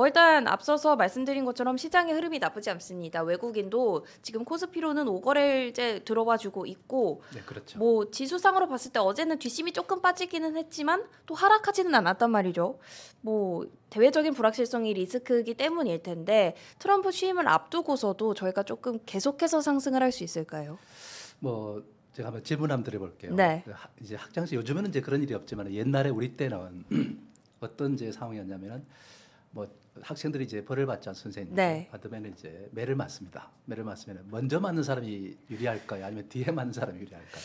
일단 앞서서 말씀드린 것처럼 시장의 흐름이 나쁘지 않습니다. 외국인도 지금 코스피로는 5거래일째 들어와 주고 있고 네, 그렇죠. 뭐 지수상으로 봤을 때 어제는 뒷심이 조금 빠지기는 했지만 또 하락하지는 않았단 말이죠. 뭐 대외적인 불확실성이 리스크이기 때문일 텐데 트럼프 취임을 앞두고서도 저희가 조금 계속해서 상승을 할 수 있을까요? 뭐 제가 한번 질문 한번 드려볼게요. 네. 이제 학창시 요즘에는 이제 그런 일이 없지만 옛날에 우리 때는 어떤 이제 상황이었냐면은 뭐 학생들이 이제 벌을 받지 않은 선생님 네. 받으면 이제 매를 맞습니다. 매를 맞으면 먼저 맞는 사람이 유리할까요? 아니면 뒤에 맞는 사람이 유리할까요?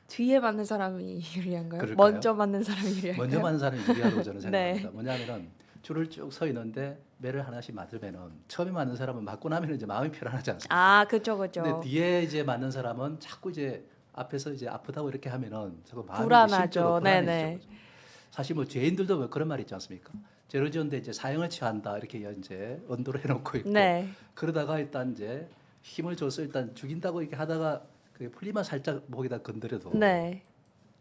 뒤에 맞는 사람이 유리한가요? 그럴까요? 먼저 맞는 사람이 유리할까요? 먼저 맞는 사람이 유리하다고 저는 네. 생각합니다. 뭐냐면은 줄을 쭉 서 있는데 매를 하나씩 맞으면은 처음에 맞는 사람은 맞고 나면 이제 마음이 편안하지 않습니까? 아, 그렇죠, 근데 그렇죠. 뒤에 이제 맞는 사람은 자꾸 이제 앞에서 이제 아프다고 이렇게 하면은 자꾸 마음이 이제 불안하죠. 심적으로 네네. 불안해지죠. 그죠? 사실 뭐 죄인들도 뭐 그런 말 있지 않습니까? 죄를 지었는데 이제 사형을 취한다 이렇게 이제 언도를 해놓고 있고 네. 그러다가 일단 이제 힘을 줘서 일단 죽인다고 이렇게 하다가 그게 풀리만 살짝 목에다 건드려도 네.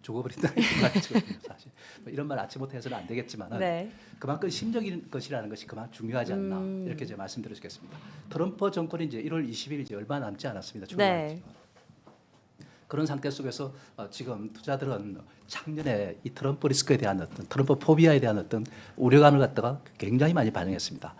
죽어버린다 이런 말이거든요. 사실 뭐 이런 말 아침부터 해서는 안 되겠지만은 네. 그만큼 심적인 것이라는 것이 그만큼 중요하지 않나 이렇게 제가 말씀드릴 수 있겠습니다. 트럼프 정권이 이제 1월 20일 이제 얼마 남지 않았습니다. 네. 그런 상태 속에서 지금 투자들은 작년에 이 트럼프 리스크에 대한 어떤 트럼프 포비아에 대한 어떤 우려감을 갖다가 굉장히 많이 반영했습니다.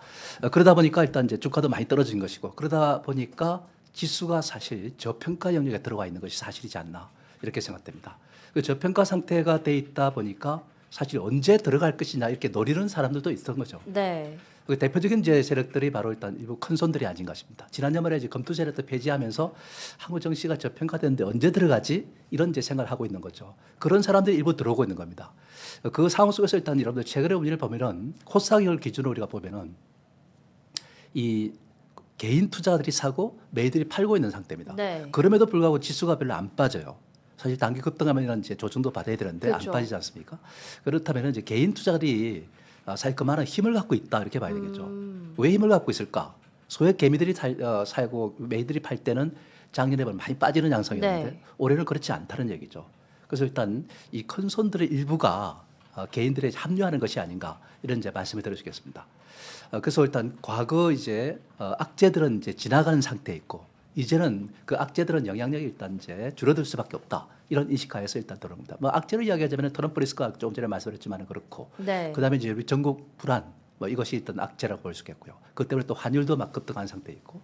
그러다 보니까 일단 이제 주가도 많이 떨어진 것이고 그러다 보니까 지수가 사실 저평가 영역에 들어가 있는 것이 사실이지 않나 이렇게 생각됩니다. 그 저평가 상태가 돼 있다 보니까 사실 언제 들어갈 것이냐 이렇게 노리는 사람들도 있던 거죠. 네. 그 대표적인 이제 세력들이 바로 일단 일부 큰 손들이 아닌가 싶습니다. 지난 연말에 이제 검투 세력도 폐지하면서 한국 정시가 저평가되는데 언제 들어가지? 이런 이제 생각을 하고 있는 거죠. 그런 사람들이 일부 들어오고 있는 겁니다. 그 상황 속에서 일단 여러분들 최근의 운율을 보면은 코스닥을 기준으로 우리가 보면은 이 개인 투자들이 사고 매일들이 팔고 있는 상태입니다. 네. 그럼에도 불구하고 지수가 별로 안 빠져요. 사실 단기 급등하면 이제 조정도 받아야 되는데 그렇죠. 안 빠지지 않습니까? 그렇다면 이제 개인 투자들이 사실 그만한 힘을 갖고 있다 이렇게 봐야 되겠죠. 왜 힘을 갖고 있을까? 소액 개미들이 살고 매일들이 팔 때는 작년에 보면 많이 빠지는 양상이었는데 네. 올해는 그렇지 않다는 얘기죠. 그래서 일단 이 큰 손들의 일부가 개인들에 합류하는 것이 아닌가 이런 이제 말씀을 드리겠습니다. 그래서 일단 과거 이제 악재들은 이제 지나가는 상태에 있고 이제는 그 악재들은 영향력이 일단 이제 줄어들 수밖에 없다. 이런 인식하에서 일단 들어옵니다. 뭐 악재로 이야기하자면 트럼프 리스크가 조금 전에 말씀드렸지만 그렇고 네. 그다음에 이제 우리 전국 불안 뭐 이것이 일단 악재라고 볼 수 있겠고요. 그 때문에 또 환율도 막 급등한 상태에 있고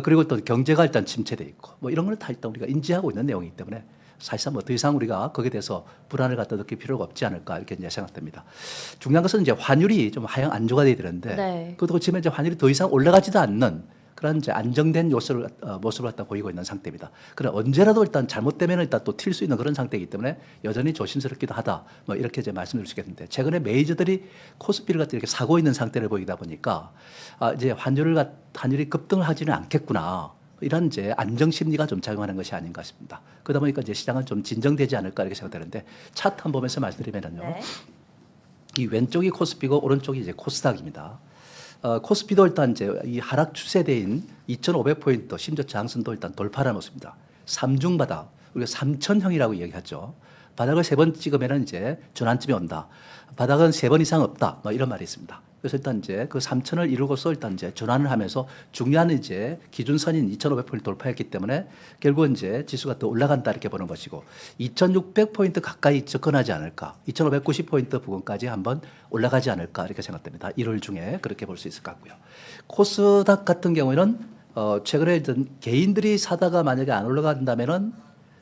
그리고 또 경제가 일단 침체돼 있고 뭐 이런 걸 다 일단 우리가 인지하고 있는 내용이기 때문에 사실상 뭐 더 이상 우리가 거기에 대해서 불안을 갖다 느낄 필요가 없지 않을까 이렇게 이제 생각됩니다. 중요한 것은 이제 환율이 좀 하향 안조가 돼야 되는데 네. 그것도 지금 이제 환율이 더 이상 올라가지도 않는 그런 이제 안정된 요소를 모습을 갖다 보이고 있는 상태입니다. 그러나 언제라도 일단 잘못되면 일단 또 튈 수 있는 그런 상태이기 때문에 여전히 조심스럽기도 하다. 뭐 이렇게 이제 말씀드릴 수 있겠는데 최근에 메이저들이 코스피를 갖다 이렇게 사고 있는 상태를 보이다 보니까 이제 환율이 급등을 하지는 않겠구나. 이런 이제 안정 심리가 좀 작용하는 것이 아닌가 싶습니다. 그러다 보니까 이제 시장은 좀 진정되지 않을까 이렇게 생각되는데 차트 한번 보면서 말씀드리면요. 네. 이 왼쪽이 코스피고 오른쪽이 이제 코스닥입니다. 코스피도 일단 이제 이 하락 추세대인 2,500포인트 심지어 장선도 일단 돌파를 모습니다. 삼중 바닥 우리가 삼천형이라고 얘기하죠. 바닥을 3번 찍으면은 이제 전환점이 온다. 바닥은 3번 이상 없다. 뭐 이런 말이 있습니다. 그래서 일단 이제 그 3천을 이루고서 일단 이제 전환을 하면서 중요한 이제 기준선인 2,500포인트 돌파했기 때문에 결국 이제 지수가 또 올라간다 이렇게 보는 것이고 2,600포인트 가까이 접근하지 않을까. 2,590포인트 부근까지 한번 올라가지 않을까 이렇게 생각됩니다. 1월 중에 그렇게 볼 수 있을 것 같고요. 코스닥 같은 경우에는 최근에 개인들이 사다가 만약에 안 올라간다면은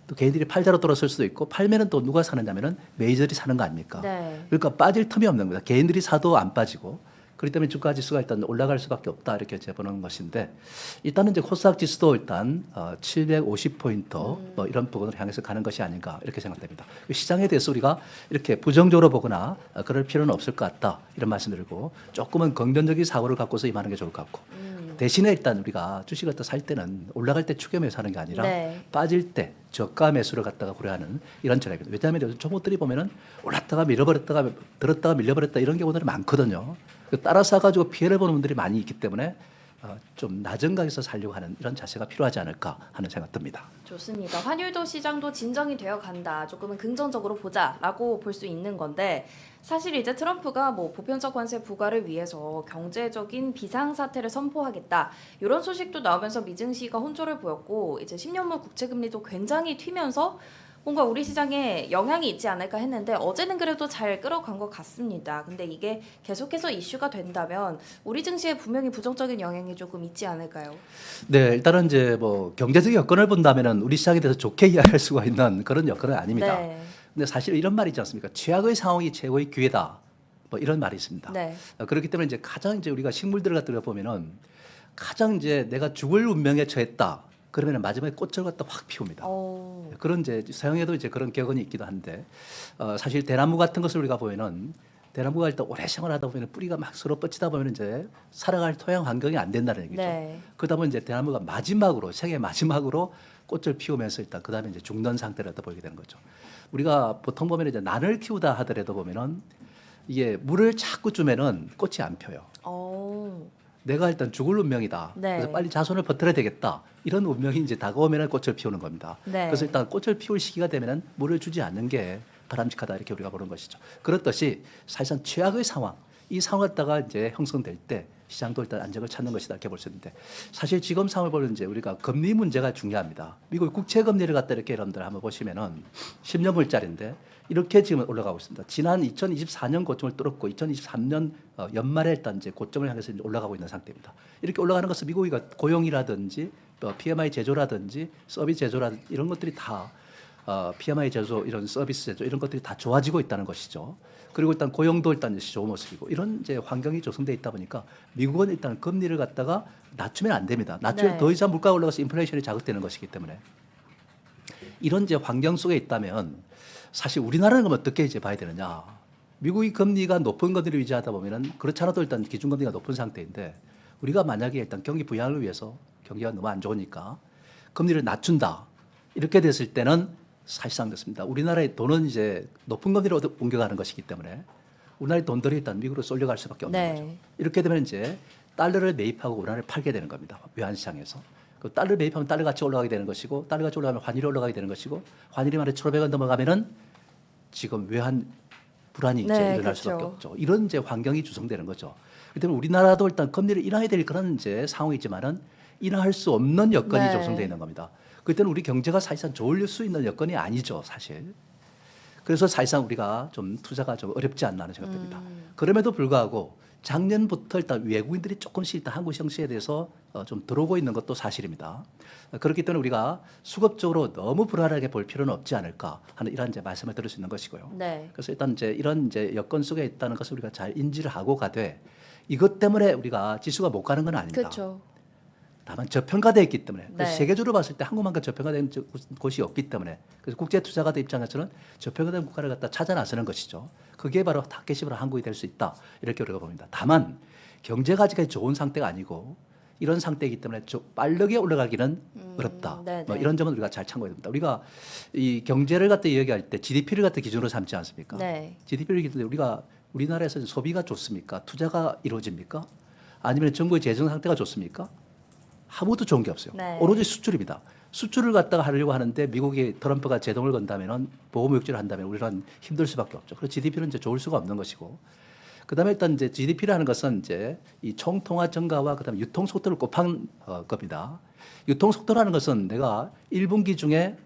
또 개인들이 팔자로 돌아설 수도 있고 팔면은 또 누가 사느냐면은 메이저들이 사는 거 아닙니까? 네. 그러니까 빠질 텀이 없는 겁니다. 개인들이 사도 안 빠지고 그렇기 때문에 주가 지수가 일단 올라갈 수밖에 없다 이렇게 이제 보는 것인데 일단은 이제 코스닥 지수도 일단 750포인트 뭐 이런 부분을 향해서 가는 것이 아닌가 이렇게 생각됩니다. 시장에 대해서 우리가 이렇게 부정적으로 보거나 그럴 필요는 없을 것 같다 이런 말씀드리고 조금은 긍정적인 사고를 갖고서 임하는 게 좋을 것 같고 대신에 일단 우리가 주식을 살 때는 올라갈 때 추격 매수하는 게 아니라 네. 빠질 때 저가 매수를 갖다가 고려하는 이런 전략입니다. 왜냐하면 요즘 종목들이 보면은 올랐다가 밀어버렸다가 들었다가 밀려버렸다 이런 경우들이 많거든요. 따라 사가지고 피해를 보는 분들이 많이 있기 때문에 좀 낮은 가격에서 살려고 하는 이런 자세가 필요하지 않을까 하는 생각 듭니다. 좋습니다. 환율도 시장도 진정이 되어 간다. 조금은 긍정적으로 보자라고 볼 수 있는 건데 사실 이제 트럼프가 뭐 보편적 관세 부과를 위해서 경제적인 비상사태를 선포하겠다. 이런 소식도 나오면서 미증시가 혼조를 보였고 이제 10년물 국채금리도 굉장히 튀면서 뭔가 우리 시장에 영향이 있지 않을까 했는데 어제는 그래도 잘 끌어간 것 같습니다. 근데 이게 계속해서 이슈가 된다면 우리 증시에 분명히 부정적인 영향이 조금 있지 않을까요? 네, 일단은 이제 뭐 경제적 여건을 본다면은 우리 시장에 대해서 좋게 이야기할 수가 있는 그런 여건은 아닙니다. 네. 근데 사실 이런 말이 있지 않습니까? 최악의 상황이 최고의 기회다. 뭐 이런 말이 있습니다. 네. 그렇기 때문에 이제 가장 이제 우리가 식물들을 갖다 보면은 가장 이제 내가 죽을 운명에 처했다. 그러면 마지막에 꽃을 갖다 확 피웁니다. 오. 그런 이제 서양에도 이제 그런 격언이 있기도 한데 사실 대나무 같은 것을 우리가 보면은 대나무가 일단 오래 생활하다 보면 뿌리가 막 서로 뻗치다 보면 이제 살아갈 토양 환경이 안 된다는 얘기죠. 네. 그러다 보면 이제 대나무가 마지막으로 세계 마지막으로 꽃을 피우면서 일단 그다음에 이제 죽는 상태를 보이게 되는 거죠. 우리가 보통 보면 이제 난을 키우다 하더라도 보면은 이게 물을 자꾸 주면은 꽃이 안 펴요. 오. 내가 일단 죽을 운명이다. 네. 그래서 빨리 자손을 버텨야 되겠다. 이런 운명이 이제 다가오면 꽃을 피우는 겁니다. 네. 그래서 일단 꽃을 피울 시기가 되면은 물을 주지 않는 게 바람직하다 이렇게 우리가 보는 것이죠. 그렇듯이 사실상 최악의 상황, 이 상황을 갖다가 이제 형성될 때 시장도 일단 안정을 찾는 것이다 이렇게 볼 수 있는데 사실 지금 상황을 보면 이제 우리가 금리 문제가 중요합니다. 미국 국채 금리를 갖다 이렇게 여러분들 한번 보시면은 10년물짜리인데 이렇게 지금 올라가고 있습니다. 지난 2024년 고점을 뚫었고 2023년 연말에 일단 이제 고점을 향해서 이제 올라가고 있는 상태입니다. 이렇게 올라가는 것은 미국이 고용이라든지 PMI 제조라든지 서비스 제조라든지 이런 것들이 다 PMI 제조 이런 서비스 제조 이런 것들이 다 좋아지고 있다는 것이죠. 그리고 일단 고용도 일단 좋은 모습이고 이런 이제 환경이 조성돼 있다 보니까 미국은 일단 금리를 갖다가 낮추면 안 됩니다. 낮추면 네. 더 이상 물가가 올라가서 인플레이션이 자극되는 것이기 때문에 이런 이제 환경 속에 있다면 사실 우리나라는 그럼 어떻게 이제 봐야 되느냐? 미국이 금리가 높은 것들을 유지하다 보면은 그렇지 않아도 일단 기준금리가 높은 상태인데 우리가 만약에 일단 경기 부양을 위해서 경기가 너무 안 좋으니까 금리를 낮춘다 이렇게 됐을 때는 사실상 그렇습니다. 우리나라의 돈은 이제 높은 금리로 옮겨가는 것이기 때문에 우리나라의 돈들이 일단 미국으로 쏠려갈 수밖에 없는 네. 거죠. 이렇게 되면 이제 달러를 매입하고 우리나라를 팔게 되는 겁니다. 외환시장에서. 그 달러 매입하면 달러 가치 올라가게 되는 것이고 달러 가치 올라가면 환율이 올라가게 되는 것이고 환율이 만약 1,500원 넘어가면은 지금 외환 불안이 이제 네, 일어날 그렇죠. 수밖에 없죠. 이런 이제 환경이 조성되는 거죠. 그렇기 때문에 우리나라도 일단 금리를 인하해야 될 그런 이제 상황이지만은 인하할 수 없는 여건이 네. 조성되어 있는 겁니다. 그때는 우리 경제가 사실상 좋을 수 있는 여건이 아니죠, 사실. 그래서 사실상 우리가 좀 투자가 좀 어렵지 않나 하는 생각됩니다. 그럼에도 불구하고 작년부터 일단 외국인들이 조금씩 일단 한국 정시에 대해서 좀 들어오고 있는 것도 사실입니다. 그렇기 때문에 우리가 수급적으로 너무 불안하게 볼 필요는 없지 않을까 하는 이런 이제 말씀을 드릴 수 있는 것이고요. 네. 그래서 일단 이제 이런 이제 여건 속에 있다는 것을 우리가 잘 인지를 하고 가되 이것 때문에 우리가 지수가 못 가는 건 아닙니다. 그렇죠. 다만 저평가되어 있기 때문에 그래서 네. 세계적으로 봤을 때 한국만큼 저평가된 곳이 없기 때문에 그래서 국제 투자가들 입장에서는 저평가된 국가를 갖다 찾아 나서는 것이죠. 그게 바로 타겟이 한국이 될 수 있다 이렇게 우리가 봅니다. 다만 경제가 아직까지 좋은 상태가 아니고 이런 상태이기 때문에 빠르게 올라가기는 어렵다. 네, 뭐 네. 이런 점은 우리가 잘 참고해야 됩니다. 우리가 이 경제를 갖다 이야기할 때 GDP를 갖다 기준으로 삼지 않습니까? 네. GDP를 기준으로 우리가 우리나라에서 소비가 좋습니까? 투자가 이루어집니까? 아니면 정부의 재정 상태가 좋습니까? 아무것도 좋은 게 없어요. 네. 오로지 수출입니다. 수출을 갖다가 하려고 하는데 미국이 트럼프가 제동을 건다면은 보호무역제를 한다면 우리는 힘들 수밖에 없죠. 그래서 GDP는 이제 좋을 수가 없는 것이고. 그다음에 일단 이제 GDP라는 것은 이제 이 총통화 증가와 그다음에 유통 속도를 곱한 겁니다. 유통 속도라는 것은 내가 1분기 중에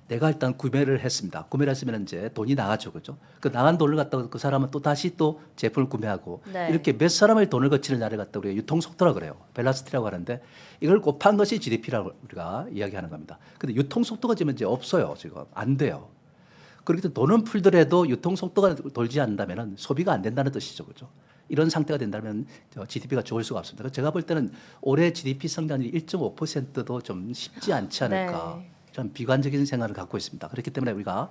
내가 일단 구매를 했습니다. 구매를 했으면 이제 돈이 나가죠, 그죠? 그 나간 돈을 갖다가 그 사람은 또 다시 또 제품을 구매하고 네. 이렇게 몇 사람의 돈을 거치느냐를 갖다 우리가 유통 속도라 그래요. 벨라스티라고 하는데 이걸 곱한 것이 GDP라고 우리가 이야기하는 겁니다. 근데 유통 속도가 지금 이제 없어요, 지금 안 돼요. 그렇기 때문에 돈은 풀더라도 유통 속도가 돌지 않는다면은 소비가 안 된다는 뜻이죠, 그죠? 이런 상태가 된다면 GDP가 좋을 수가 없습니다. 그래서 제가 볼 때는 올해 GDP 성장률이 1.5%도 좀 쉽지 않지 않을까. 네. 좀 비관적인 생각을 갖고 있습니다. 그렇기 때문에 우리가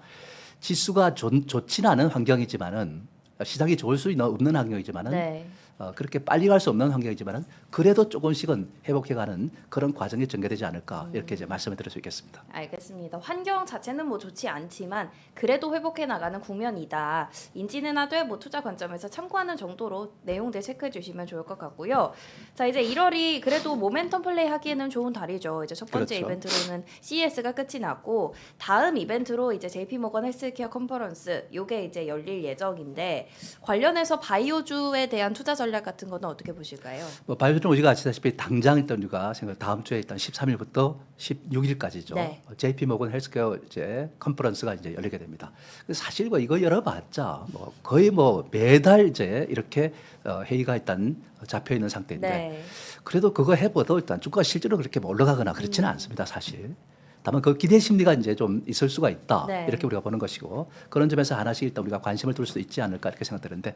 지수가 좋지는 않은 환경이지만은 시장이 좋을 수 없는 환경이지만은 네. 그렇게 빨리 갈 수 없는 환경이지만은 그래도 조금씩은 회복해가는 그런 과정이 전개되지 않을까 이렇게 이제 말씀을 드릴 수 있겠습니다. 알겠습니다. 환경 자체는 뭐 좋지 않지만 그래도 회복해 나가는 국면이다. 인지는 하되 뭐 투자 관점에서 참고하는 정도로 내용들 체크해 주시면 좋을 것 같고요. 자, 이제 1월이 그래도 모멘텀 플레이 하기에는 좋은 달이죠. 이제 첫 번째 그렇죠. 이벤트로는 CES가 끝이 났고 다음 이벤트로 이제 JP모건 헬스케어 컨퍼런스 요게 이제 열릴 예정인데 관련해서 바이오주에 대한 투자 전략 같은 거는 어떻게 보실까요? 뭐 바이오종 우리가 아시다시피 당장 일단 우리가 생각 다음 주에 일단 13일부터 16일까지죠. 네. JP 모건 헬스케어 이제 컨퍼런스가 이제 열리게 됩니다. 근데 사실 뭐 이거 열어봤자 뭐 거의 뭐 매달 이제 이렇게 회의가 일단 잡혀 있는 상태인데 네. 그래도 그거 해봐도 일단 주가가 실제로 그렇게 뭐 올라가거나 그렇지는 않습니다, 사실. 다만 그 기대 심리가 이제 좀 있을 수가 있다. 네. 이렇게 우리가 보는 것이고 그런 점에서 하나씩 일단 우리가 관심을 둘 수 있지 않을까 이렇게 생각되는데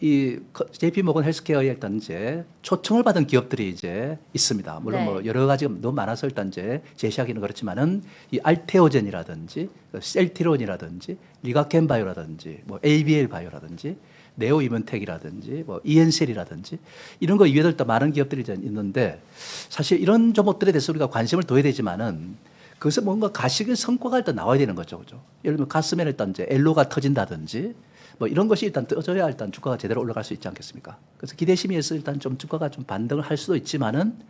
이 JP 모건 헬스케어에 일단 이제 초청을 받은 기업들이 이제 있습니다. 물론 네. 뭐 여러 가지가 너무 많아서 일단 이제 제시하기는 그렇지만은 이 알테오젠이라든지 셀티론이라든지 리가켄 바이오라든지 뭐 ABL 바이오라든지 네오 이문텍이라든지 뭐 이엔셀이라든지 이런 거 이외에도 또 많은 기업들이 이제 있는데 사실 이런 종목들에 대해서 우리가 관심을 둬야 되지만은 그것에 뭔가 가시적인 성과가 일단 나와야 되는 거죠, 그죠? 예를 들면 가스면 일단 이제 엘로가 터진다든지 뭐 이런 것이 일단 떠져야 일단 주가가 제대로 올라갈 수 있지 않겠습니까? 그래서 기대 심의에서 일단 좀 주가가 좀 반등을 할 수도 있지만은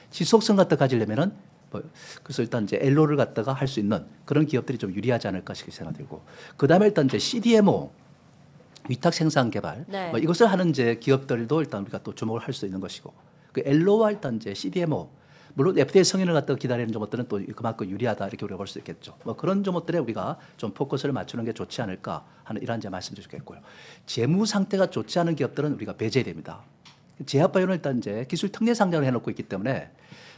지속성 갖다 가지려면은 뭐 그래서 일단 이제 엘로를 갖다가 할 수 있는 그런 기업들이 좀 유리하지 않을까 싶게 생각되고 그다음에 일단 이제 CDMO 위탁 생산 개발 네. 뭐 이것을 하는 이제 기업들도 일단 우리가 또 주목을 할 수 있는 것이고 그 엘로와 일단 이제 CDMO 물론 FDA 승인을 갖다가 기다리는 종목들은 또 그만큼 유리하다 이렇게 우리가 볼 수 있겠죠. 뭐 그런 종목들에 우리가 좀 포커스를 맞추는 게 좋지 않을까 하는 이런 이제 말씀드리겠고요. 재무 상태가 좋지 않은 기업들은 우리가 배제해야 됩니다. 제약바이오는 일단 이제 기술 특례 상장을 해놓고 있기 때문에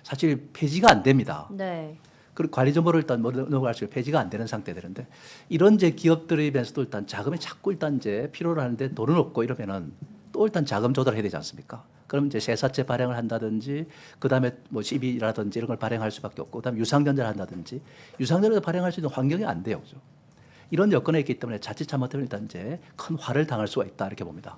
사실 폐지가 안 됩니다. 네. 그리고 관리 정보를 일단 넘어갈 수 폐지가 안 되는 상태들인데 이런 이제 기업들이면서도 일단 자금이 자꾸 일단 이제 필요로 하는데 돈은 없고 이러면은 또 일단 자금 조달해야 되지 않습니까? 그럼 이제 세사채 발행을 한다든지 그다음에 뭐 CB라든지 이런 걸 발행할 수밖에 없고 그다음에 유상전자를 한다든지 유상전자를 발행할 수 있는 환경이 안 돼요, 그죠? 이런 여건에 있기 때문에 자칫 잘못하면 일단 이제 큰 화를 당할 수가 있다 이렇게 봅니다.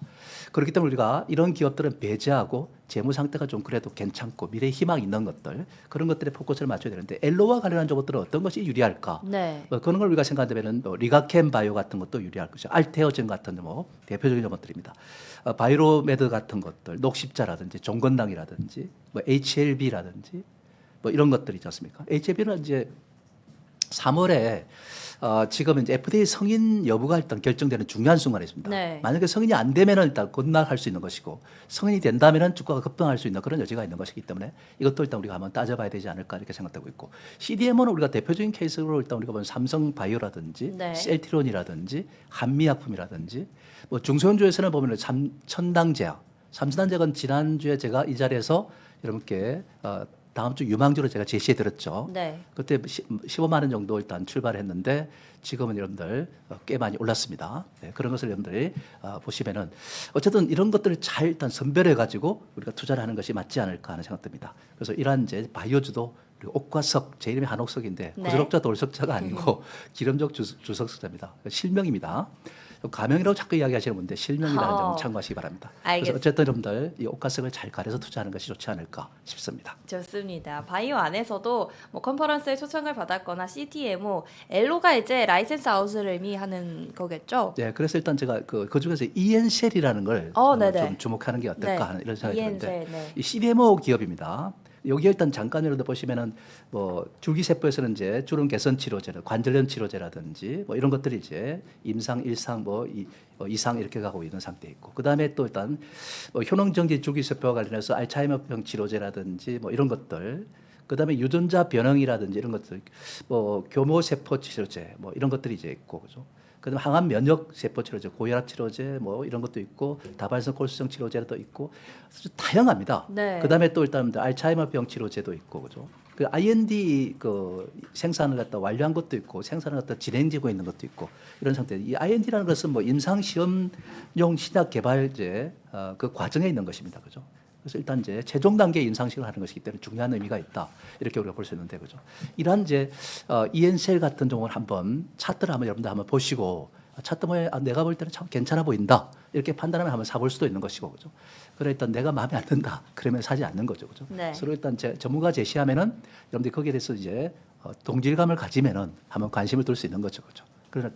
그렇기 때문에 우리가 이런 기업들은 배제하고 재무 상태가 좀 그래도 괜찮고 미래 희망이 있는 것들 그런 것들에 포커스를 맞춰야 되는데 엘로와 관련한 종목들은 어떤 것이 유리할까? 네. 뭐 그런 걸 우리가 생각하면은 뭐 리가켄 바이오 같은 것도 유리할 것이죠. 알테오젠 같은 뭐 대표적인 종목들입니다. 바이로메드 같은 것들, 녹십자라든지 종건당이라든지 뭐 HLB라든지 뭐 이런 것들이 있지 않습니까? HLB는 이제 3월에 지금 이제 FDA 성인 여부가 일단 결정되는 중요한 순간에 있습니다. 네. 만약에 성인이 안 되면은 일단 급락할 수 있는 것이고 성인이 된다면은 주가가 급등할 수 있는 그런 여지가 있는 것이기 때문에 이것도 일단 우리가 한번 따져봐야 되지 않을까 이렇게 생각되고 있고 CDMO는 우리가 대표적인 케이스로 일단 우리가 보는 삼성바이오라든지 네. 셀티론이라든지 한미약품이라든지 뭐 중소형주에서는 보면은 삼천당제약, 삼천당제약은 지난주에 제가 이 자리에서 여러분께 다음 주 유망주로 제가 제시해 드렸죠. 네. 그때 15만 원 정도 일단 출발했는데 지금은 여러분들 꽤 많이 올랐습니다. 네, 그런 것을 여러분들이 보시면은 어쨌든 이런 것들을 잘 일단 선별해 가지고 우리가 투자를 하는 것이 맞지 않을까 하는 생각됩니다. 그래서 이러한 이제 바이오주도 우리가 옥과 석, 제 이름이 한옥석인데 네. 구슬옥자 돌석자가 아니고 기름적 주석자입니다. 실명입니다. 가명이라고 자꾸 이야기하시는 분인데 실명이라는 점 참고하시기 바랍니다. 그래서 알겠습니다. 어쨌든 여러분들 이 옥가석을 잘 가려서 투자하는 것이 좋지 않을까 싶습니다. 좋습니다. 바이오 안에서도 뭐 컨퍼런스에 초청을 받았거나 CTMO, 엘로가 이제 라이센스 아웃을 의미하는 거겠죠? 네, 그래서 일단 제가 그 중에서 이엔셀이라는 걸 네네. 좀 주목하는 게 어떨까 네. 하는 이런 생각이 드는데 이엔셀, 네. 이 CDMO 기업입니다. 여기 일단 잠깐 여러분들 보시면은 뭐 줄기세포에서는 이제 주름 개선 치료제, 관절염 치료제라든지 뭐 이런 것들이 이제 임상, 일상, 이상 이렇게 가고 있는 상태에 있고 그 다음에 또 일단 뭐 효능정지 줄기세포와 관련해서 알츠하이머병 치료제라든지 뭐 이런 것들. 그다음에 유전자 변형이라든지 이런 것들, 뭐 교모세포 치료제, 뭐 이런 것들이 이제 있고, 그죠? 그다음에 항암 면역 세포 치료제, 고혈압 치료제, 뭐 이런 것도 있고, 다발성 콜수성 치료제도 있고, 아주 다양합니다. 네. 그다음에 또 일단 알츠하이머병 치료제도 있고, 그죠? 그 IND 그 생산을 갖다 완료한 것도 있고, 생산을 갖다 진행되고 있는 것도 있고, 이런 상태. 이 IND라는 것은 뭐 임상 시험용 신약 개발제 그 과정에 있는 것입니다, 그죠? 그래서 일단 이제 최종 단계 임상시험을 하는 것이기 때문에 중요한 의미가 있다 이렇게 우리가 볼 수 있는데 그죠. 이러한 이제 ENCL 같은 종목을 한번 차트를 한번 여러분들 한번 보시고 차트 모양이 내가 볼 때는 참 괜찮아 보인다. 이렇게 판단하면 한번 사볼 수도 있는 것이고, 그죠? 그래 일단 내가 마음에 안 든다. 그러면 사지 않는 거죠, 그죠? 네. 서로 일단 전문가 제시하면은 여러분들이 거기에 대해서 이제 동질감을 가지면은 한번 관심을 둘 수 있는 거죠, 그죠? 그러나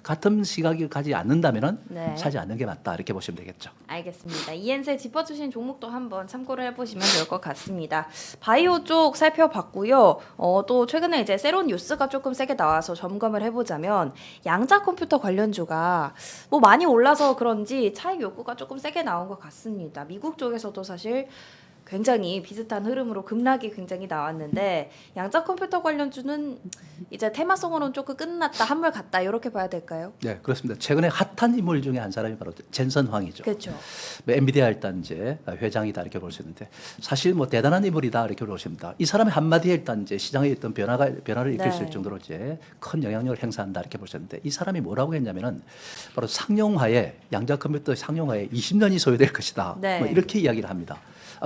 같은 시각을 가지 않는다면은 네. 사지 않는 게 맞다 이렇게 보시면 되겠죠. 알겠습니다. 이엔세 짚어주신 종목도 한번 참고를 해보시면 좋을 것 같습니다. 바이오 쪽 살펴봤고요. 또 최근에 이제 새로운 뉴스가 조금 세게 나와서 점검을 해보자면 양자 컴퓨터 관련주가 뭐 많이 올라서 그런지 차익 욕구가 조금 세게 나온 것 같습니다. 미국 쪽에서도 사실 굉장히 비슷한 흐름으로 급락이 굉장히 나왔는데 양자 컴퓨터 관련주는 이제 테마성으로는 조금 끝났다, 한물 갔다 이렇게 봐야 될까요? 네, 그렇습니다. 최근에 핫한 인물 중에 한 사람이 바로 젠선 황이죠. 그렇죠. 뭐 엔비디아 일단 이제 회장이다 이렇게 볼 수 있는데 사실 뭐 대단한 인물이다 이렇게 볼 수 있습니다. 이 사람의 한마디에 일단 이제 시장에 어떤 변화를 일으킬 수 있을 정도로 이제 큰 영향력을 행사한다 이렇게 볼 수 있는데 이 사람이 뭐라고 했냐면은 바로 상용화에 양자 컴퓨터 상용화에 20년이 소요될 것이다. 네. 뭐 이렇게 이야기를 합니다.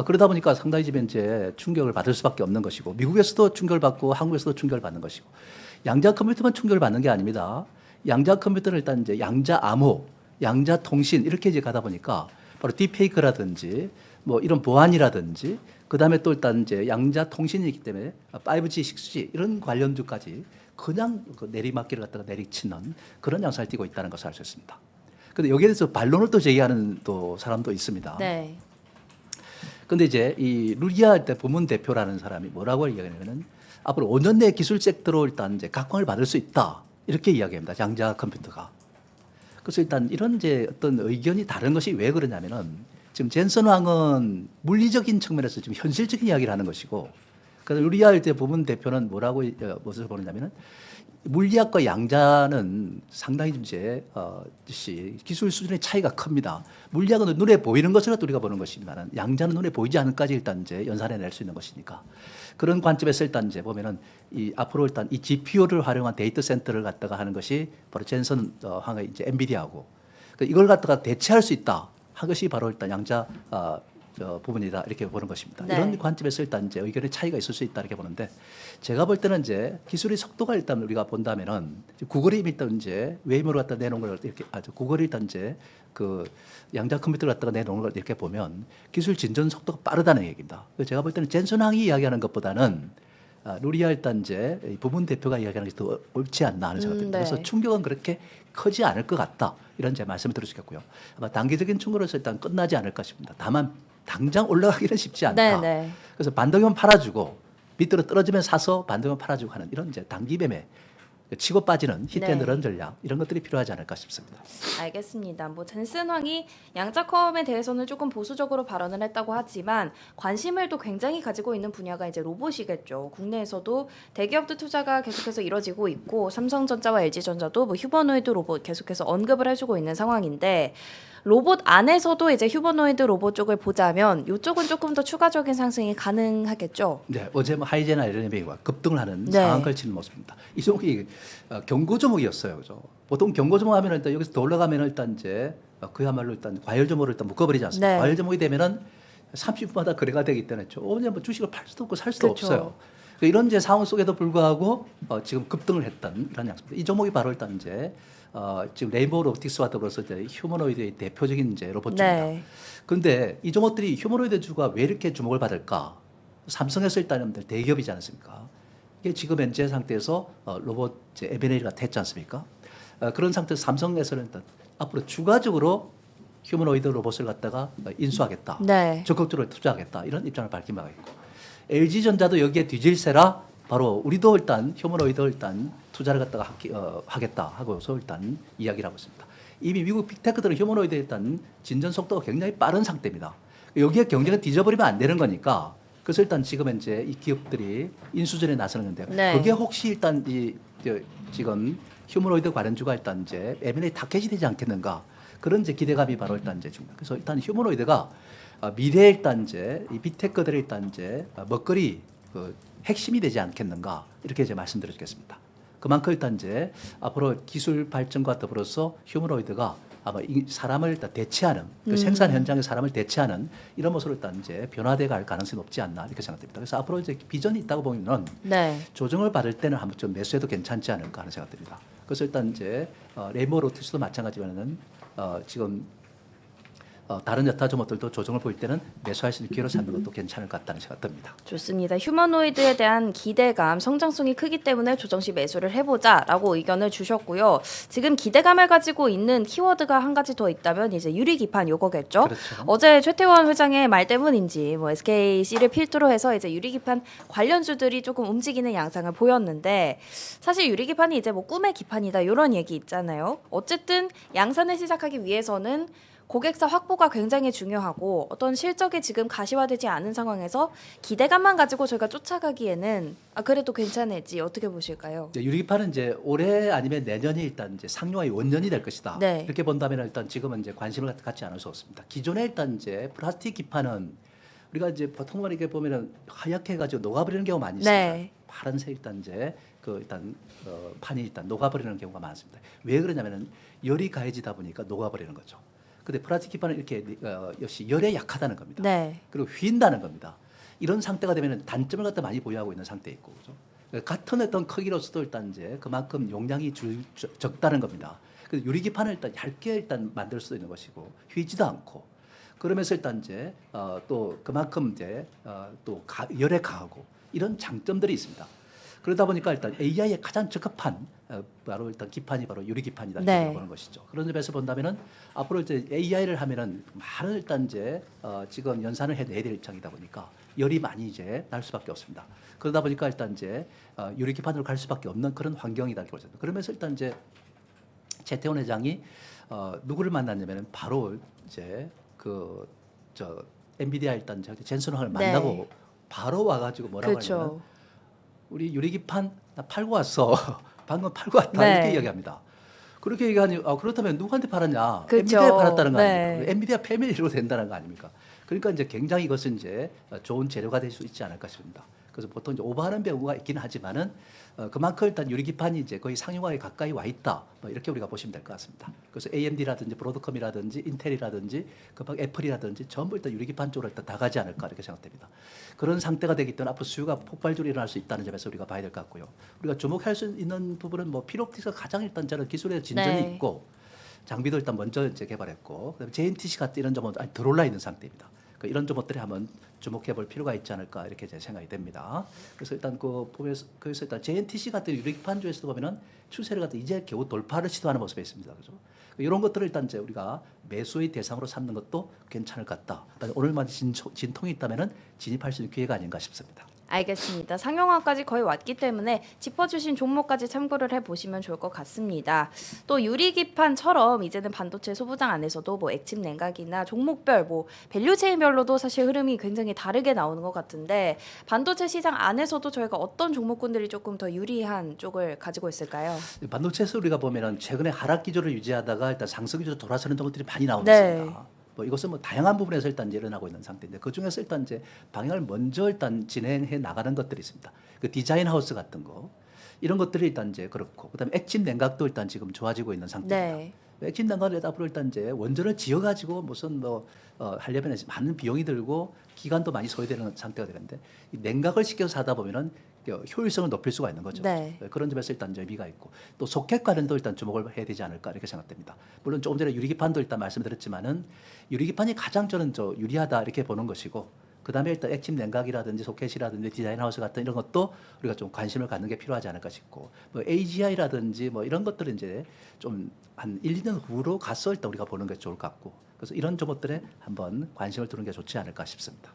그러다 보니까 상당히 지금 이제 충격을 받을 수밖에 없는 것이고 미국에서도 충격을 받고 한국에서도 충격을 받는 것이고 양자 컴퓨터만 충격을 받는 게 아닙니다. 양자 컴퓨터는 일단 이제 양자 암호, 양자 통신 이렇게 이제 가다 보니까 바로 딥페이크라든지 뭐 이런 보안이라든지 그다음에 또 일단 이제 양자 통신이기 때문에 5G, 6G 이런 관련주까지 그냥 그 내리막길을 갖다가 내리치는 그런 양상을 띠고 있다는 것을 알 수 있습니다. 그런데 여기에 대해서 반론을 또 제기하는 또 사람도 있습니다. 네. 근데 이제 이 루리아 부문 대표라는 사람이 뭐라고 이야기하냐면은 앞으로 5년 내 기술 섹터로 일단 이제 각광을 받을 수 있다 이렇게 이야기합니다. 양자 컴퓨터가. 그래서 일단 이런 이제 어떤 의견이 다른 것이 왜 그러냐면은 지금 젠슨 왕은 물리적인 측면에서 지금 현실적인 이야기를 하는 것이고, 그래서 루리아 부문 대표는 뭐라고 무엇을 보느냐면은 물리학과 양자는 상당히 좀 이제 기술 수준의 차이가 큽니다. 물리학은 눈에 보이는 것으로 우리가 보는 것이지만 양자는 눈에 보이지 않은까지 일단 이제 연산해낼 수 있는 것이니까 그런 관점에서 일단 이제 보면은 이 앞으로 일단 이 GPU를 활용한 데이터 센터를 갖다가 하는 것이 바로 젠슨 황의 이제 엔비디아고 이걸 갖다가 대체할 수 있다 한 것이 바로 일단 양자 부분이다 이렇게 보는 것입니다. 네. 이런 관점에서 일단 이제 의견의 차이가 있을 수 있다 이렇게 보는데 제가 볼 때는 이제 기술의 속도가 일단 우리가 본다면은 구글이 일단 이제 웨이모를 갖다 내놓은 걸 이렇게 구글이 일단 이제 그 양자 컴퓨터를 갖다가 내놓은 걸 이렇게 보면 기술 진전 속도가 빠르다는 얘기입니다. 그래서 제가 볼 때는 젠슨 황이 이야기하는 것보다는 루리아 일단 이제 부문 대표가 이야기하는 게 더 옳지 않나 하는 생각이 듭니다. 네. 그래서 충격은 그렇게 크지 않을 것 같다 이런 제 말씀을 들을 수 있겠고요. 아마 단기적인 충격으로서 일단 끝나지 않을까 싶습니다. 다만 당장 올라가기는 쉽지 않다. 네. 그래서 반등은 팔아주고 밑으로 떨어지면 사서 반등은 팔아주고 하는 이런 이제 단기 매매 치고 빠지는 히트앤런 전략 이런 것들이 필요하지 않을까 싶습니다. 알겠습니다. 뭐 젠슨 황이 양자컴에 대해서는 조금 보수적으로 발언을 했다고 하지만 관심을 또 굉장히 가지고 있는 분야가 이제 로봇이겠죠. 국내에서도 대기업들 투자가 계속해서 이뤄지고 있고 삼성전자와 LG전자도 뭐 휴머노이드 로봇 계속해서 언급을 해주고 있는 상황인데 로봇 안에서도 이제 휴머노이드 로봇 쪽을 보자면 이쪽은 조금 더 추가적인 상승이 가능하겠죠. 네, 어제 뭐 하이제나 LMA가 급등을 하는 네. 상황 걸치는 모습입니다. 이 종목이 경고 종목이었어요, 그죠? 보통 경고 종목 하면은 일단 여기서 더 올라가면 일단 이제 그야말로 일단 과열 종목을 일단 묶어버리지 않습니까? 네. 과열 종목이 되면은 30분마다 거래가 되기 때문에 오늘 뭐 주식을 팔 수도 없고 살 수도 그렇죠. 없어요. 이런 이제 상황 속에도 불구하고 지금 급등을 했던 이런 양상입니다. 이 종목이 바로 일단 이제 지금 레인보우 로보틱스와 더불어서 이제 휴머노이드의 대표적인 이제 로봇주입니다. 네. 그런데 이 종목들이 휴머노이드 주가 왜 이렇게 주목을 받을까? 삼성에서 일단은 대기업이지 않습니까? 이게 지금 현재 상태에서 로봇 이제 M&A가 됐지 않습니까? 그런 상태에서 삼성에서는 일단 앞으로 추가적으로 휴머노이드 로봇을 갖다가 인수하겠다. 네. 적극적으로 투자하겠다. 이런 입장을 밝힌 바가 있고 LG전자도 여기에 뒤질세라 바로 우리도 일단 휴머노이드 일단 투자를 갖다가 하겠다 하고서 일단 이야기를 하고 있습니다. 이미 미국 빅테크들은 휴머노이드 일단 진전 속도가 굉장히 빠른 상태입니다. 여기에 경쟁을 뒤져버리면 안 되는 거니까 그래서 일단 지금 이제 이 기업들이 인수전에 나서는데 네. 그게 혹시 일단 지금 휴머노이드 관련주가 일단 이제 M&A 타켓이 되지 않겠는가 그런 이제 기대감이 바로 일단 이제 줍니다. 그래서 일단 휴머노이드가 미래 일단 이제 이 빅테크들의 일단 이제 먹거리 그 핵심이 되지 않겠는가 이렇게 이제 말씀드리겠습니다. 그만큼 일단 이제 앞으로 기술 발전과 더불어서 휴머노이드가 아마 이 사람을 일단 대체하는 그 생산 현장의 사람을 대체하는 이런 모습으로 일단 이제 변화돼 갈 가능성이 높지 않나 이렇게 생각됩니다. 그래서 앞으로 이제 비전이 있다고 보면은 네. 조정을 받을 때는 한번 좀 매수해도 괜찮지 않을까 하는 생각됩니다. 그래서 일단 이제 레이모 로티스도 마찬가지면은 지금 다른 여타 종목들도 조정을 보일 때는 매수할 수 있는 기회로 삼는 것도 괜찮을 것 같다는 생각 듭니다. 좋습니다. 휴머노이드에 대한 기대감, 성장성이 크기 때문에 조정 시 매수를 해보자라고 의견을 주셨고요. 지금 기대감을 가지고 있는 키워드가 한 가지 더 있다면 이제 유리기판 요거겠죠. 그렇죠. 어제 최태원 회장의 말 때문인지 뭐 SKC를 필두로 해서 이제 유리기판 관련주들이 조금 움직이는 양상을 보였는데 사실 유리기판이 이제 뭐 꿈의 기판이다 이런 얘기 있잖아요. 어쨌든 양산을 시작하기 위해서는 고객사 확보가 굉장히 중요하고 어떤 실적이 지금 가시화되지 않은 상황에서 기대감만 가지고 저희가 쫓아가기에는 그래도 괜찮을지 어떻게 보실까요? 이제 유리기판은 이제 올해 아니면 내년이 일단 이제 상용화의 원년이 될 것이다. 네. 이렇게 본다면 일단 지금은 이제 관심을 갖지 않을 수 없습니다. 기존에 일단 이제 플라스틱 기판은 우리가 이제 보통 이렇게 보면은 하얗게 해가지고 녹아버리는 경우가 많이 있습니다. 네. 파란색 일단 이제 그 일단 판이 일단 녹아버리는 경우가 많습니다. 왜 그러냐면은 열이 가해지다 보니까 녹아버리는 거죠. 근데 플라스틱 기판은 이렇게 역시 열에 약하다는 겁니다. 네. 그리고 휜다는 겁니다. 이런 상태가 되면 단점을 갖다 많이 보유하고 있는 상태에 있고, 그죠? 같은 어떤 크기로서도 일단 이제 그만큼 용량이 적다는 겁니다. 그래서 유리기판을 일단 얇게 일단 만들 수 있는 것이고 휘지도 않고 그러면서 일단 이제 또 그만큼 이제 열에 강하고 이런 장점들이 있습니다. 그러다 보니까 일단 AI에 가장 적합한 바로 일단 기판이 바로 유리기판이다 이렇게 네. 보는 것이죠. 그런 점에서 본다면은 앞으로 이제 AI를 하면은 많은 일단 이제 지금 연산을 해내야 될 입장이다 보니까 열이 많이 이제 날 수밖에 없습니다. 그러다 보니까 일단 이제 유리기판으로 갈 수밖에 없는 그런 환경이다 이렇게 보죠. 그러면서 일단 이제 최태원 회장이 누구를 만났냐면은 바로 이제 엔비디아 일단 젠슨 황을 만나고 네. 바로 와가지고 뭐라고 하냐면 그렇죠. 우리 유리기판 나 팔고 왔어. 방금 팔고 왔다 네. 이렇게 이야기합니다. 그렇게 얘기하니 그렇다면 누구한테 팔았냐? 그쵸. 엔비디아에 팔았다는 거 네. 아닙니까? 엔비디아 패밀리로 된다는 거 아닙니까? 그러니까 이제 굉장히 이것은 이제 좋은 재료가 될 수 있지 않을까 싶습니다. 그래서 보통 이제 오버하는 경우가 있기는 하지만은 그만큼 일단 유리기판이 이제 거의 상용화에 가까이 와 있다. 뭐 이렇게 우리가 보시면 될 것 같습니다. 그래서 AMD라든지 브로드컴이라든지 인텔이라든지 그막 애플이라든지 전부 일단 유리기판 쪽으로 일단 다 가지 않을까 이렇게 생각됩니다. 그런 상태가 되기 때문에 앞으로 수요가 폭발적으로 일어날 수 있다는 점에서 우리가 봐야 될 것 같고요. 우리가 주목할 수 있는 부분은 뭐 필옵틱스가 가장 일단 저는 기술의 진전이 네. 있고 장비도 일단 먼저 이제 개발했고 그다음에 JNTC 같은 이런 점은 아직 들어올라 있는 상태입니다. 이런 점들에 한번 주목해 볼 필요가 있지 않을까 이렇게 제 생각이 됩니다. 그래서 일단 그래서 일단 JNTC 같은 유리기판 쪽에서도 보면은 추세를 갖다 이제 겨우 돌파를 시도하는 모습이 있습니다. 그죠? 이런 것들을 일단 이제 우리가 매수의 대상으로 삼는 것도 괜찮을 것 같다. 오늘만 진통이 있다면은 진입할 수 있는 기회가 아닌가 싶습니다. 알겠습니다. 상용화까지 거의 왔기 때문에 짚어주신 종목까지 참고를 해보시면 좋을 것 같습니다. 또 유리기판처럼 이제는 반도체 소부장 안에서도 뭐 액침 냉각이나 종목별 뭐 밸류체인별로도 사실 흐름이 굉장히 다르게 나오는 것 같은데 반도체 시장 안에서도 저희가 어떤 종목군들이 조금 더 유리한 쪽을 가지고 있을까요? 반도체에서 우리가 보면은 최근에 하락 기조를 유지하다가 일단 상승 기조로 돌아서는 종목들이 많이 나오고 네. 있습니다. 뭐 이것은 뭐 다양한 부분에서 일단 일어나고 있는 상태인데 그 중에서 일단 이제 방향을 먼저 일단 진행해 나가는 것들이 있습니다. 그 디자인 하우스 같은 거 이런 것들이 일단 이제 그렇고 그다음에 액침 냉각도 일단 지금 좋아지고 있는 상태입니다. 네. 액침 냉각을 앞으로 일단 이제 원전을 지어가지고 무슨 하려면 많은 비용이 들고 기간도 많이 소요되는 상태가 되는데 이 냉각을 시켜서 하다 보면은 효율성을 높일 수가 있는 거죠. 네. 그런 점에서 일단 의미가 있고 또 소켓 관련도 일단 주목을 해야 되지 않을까 이렇게 생각됩니다. 물론 조금 전에 유리기판도 일단 말씀드렸지만은 유리기판이 가장 저는 유리하다 이렇게 보는 것이고 그다음에 일단 액침 냉각이라든지 소켓이라든지 디자인 하우스 같은 이런 것도 우리가 좀 관심을 갖는 게 필요하지 않을까 싶고 뭐 AGI라든지 뭐 이런 것들은 이제 좀 한 1, 2년 후로 가서 일단 우리가 보는 게 좋을 것 같고 그래서 이런 종목들에 한번 관심을 두는 게 좋지 않을까 싶습니다.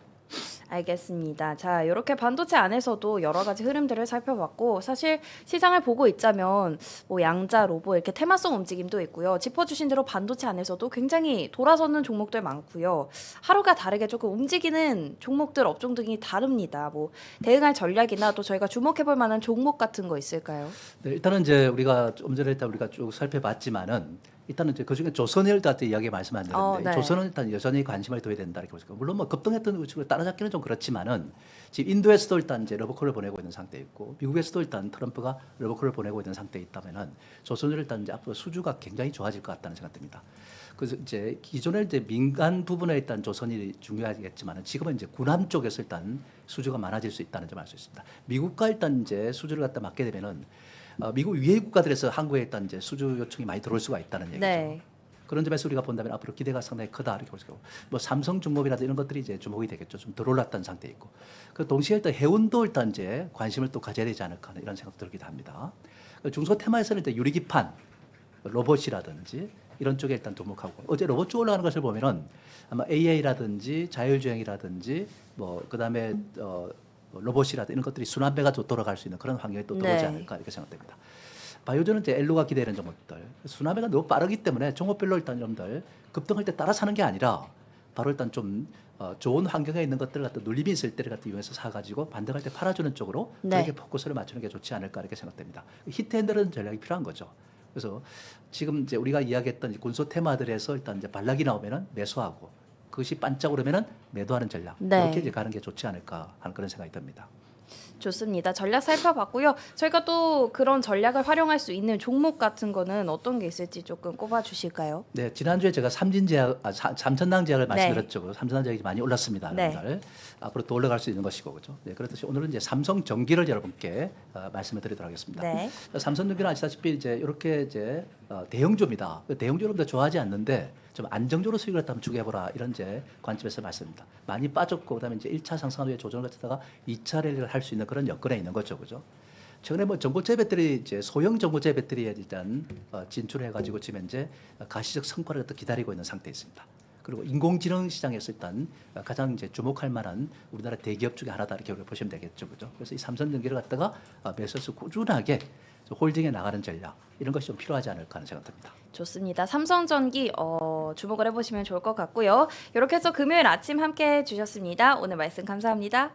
알겠습니다. 자, 이렇게 반도체 안에서도 여러 가지 흐름들을 살펴봤고 사실 시장을 보고 있자면 뭐 양자, 로보 이렇게 테마성 움직임도 있고요. 짚어주신 대로 반도체 안에서도 굉장히 돌아서는 종목들 많고요. 하루가 다르게 조금 움직이는 종목들, 업종 등이 다릅니다. 뭐 대응할 전략이나 또 저희가 주목해볼 만한 종목 같은 거 있을까요? 네, 일단은 이제 우리가 좀 전에 일단 우리가 쭉 살펴봤지만은 일단은 이제 그중에 조선을 일단 이야기 말씀 안 드렸는데 네. 조선은 일단 여전히 관심을 둬야 된다 이렇게 보니까 물론 뭐 급등했던 우측을 따라잡기는 좀 그렇지만은 지금 인도에서도 일단 이제 러브콜을 보내고 있는 상태에 있고 미국에서도 일단 트럼프가 러브콜을 보내고 있는 상태에 있다면은 조선을 일단 이제 앞으로 수주가 굉장히 좋아질 것 같다는 생각이 듭니다. 그래서 이제 기존에 이제 민간 부분에 일단 조선이 중요하겠지만은 지금은 이제 군함 쪽에서 일단 수주가 많아질 수 있다는 점을 알 수 있습니다. 미국과 일단 이제 수주를 갖다 맡게 되면은 미국 위에 국가들에서 한국에 일단 이제 수주 요청이 많이 들어올 수가 있다는 얘기죠. 네. 그런 점에서 우리가 본다면 앞으로 기대가 상당히 크다 이렇게 볼 수 있고 뭐 삼성중공업이라든지 이런 것들이 이제 주목이 되겠죠. 좀 덜 올랐다는 상태에 있고 그 동시에 일단 해운도 일단 이제 관심을 또 가져야 되지 않을까 하는 이런 생각 들기도 합니다. 그 중소 테마에서는 일단 유리기판, 로봇이라든지 이런 쪽에 일단 주목하고 어제 로봇 쪽 올라가는 것을 보면은 아마 AI라든지 자율주행이라든지 뭐 그다음에 로봇이라든지 이런 것들이 순환배가 또 돌아갈 수 있는 그런 환경이 또 들어오지 네. 않을까 이렇게 생각됩니다. 바이오전은 이제 엘로가 기대되는 종목들 순환배가 너무 빠르기 때문에 종목별로 일단 여러분들 급등할 때 따라 사는 게 아니라 바로 일단 좀 좋은 환경에 있는 것들을 갖다 눌림이 있을 때를 갖다 이용해서 사가지고 반등할 때 팔아주는 쪽으로 네. 그렇게 포커스를 맞추는 게 좋지 않을까 이렇게 생각됩니다. 히트핸들은 전략이 필요한 거죠. 그래서 지금 이제 우리가 이야기했던 이 군소 테마들에서 일단 이제 반락이 나오면은 매수하고 그것이 반짝오르면은 매도하는 전략 네. 이렇게 이제 가는 게 좋지 않을까 하는 그런 생각이 듭니다. 좋습니다. 전략 살펴봤고요. 저희가 또 그런 전략을 활용할 수 있는 종목 같은 거는 어떤 게 있을지 조금 꼽아 주실까요? 네, 지난주에 제가 삼천당 제약을 네. 말씀드렸죠. 삼천당 제약이 많이 올랐습니다. 네. 여러분들. 앞으로 더 올라갈 수 있는 것이고 그렇죠. 네, 그렇듯이 오늘은 이제 삼성전기를 여러분께 말씀을 드리도록 하겠습니다. 네. 삼성전기는 아시다시피 이제 이렇게 이제 대형주입니다. 대형주 여러분들 좋아하지 않는데 좀 안정적으로 수익을 갖다 한번 추구해보라 이런 이제 관점에서 말씀입니다. 많이 빠졌고 그다음에 이제 1차 상승 후에 조정을 갖다가 2차 랠리를 할 수 있는 그런 여건에 있는 거죠, 그죠? 최근에 뭐 전고체 배터리 이제 소형 전고체 배터리에 일단 진출해 가지고 지금 현재 가시적 성과를 갖다 기다리고 있는 상태에 있습니다. 그리고 인공지능 시장에서 일단 가장 이제 주목할 만한 우리나라 대기업 중에 하나다 이렇게 우리가 보시면 되겠죠, 그죠? 그래서 이 삼성전기를 갖다가 매수해서 꾸준하게 홀딩해 나가는 전략 이런 것이 좀 필요하지 않을까 하는 생각됩니다. 좋습니다. 삼성전기 주목을 해보시면 좋을 것 같고요. 이렇게 해서 금요일 아침 함께 해주셨습니다. 오늘 말씀 감사합니다.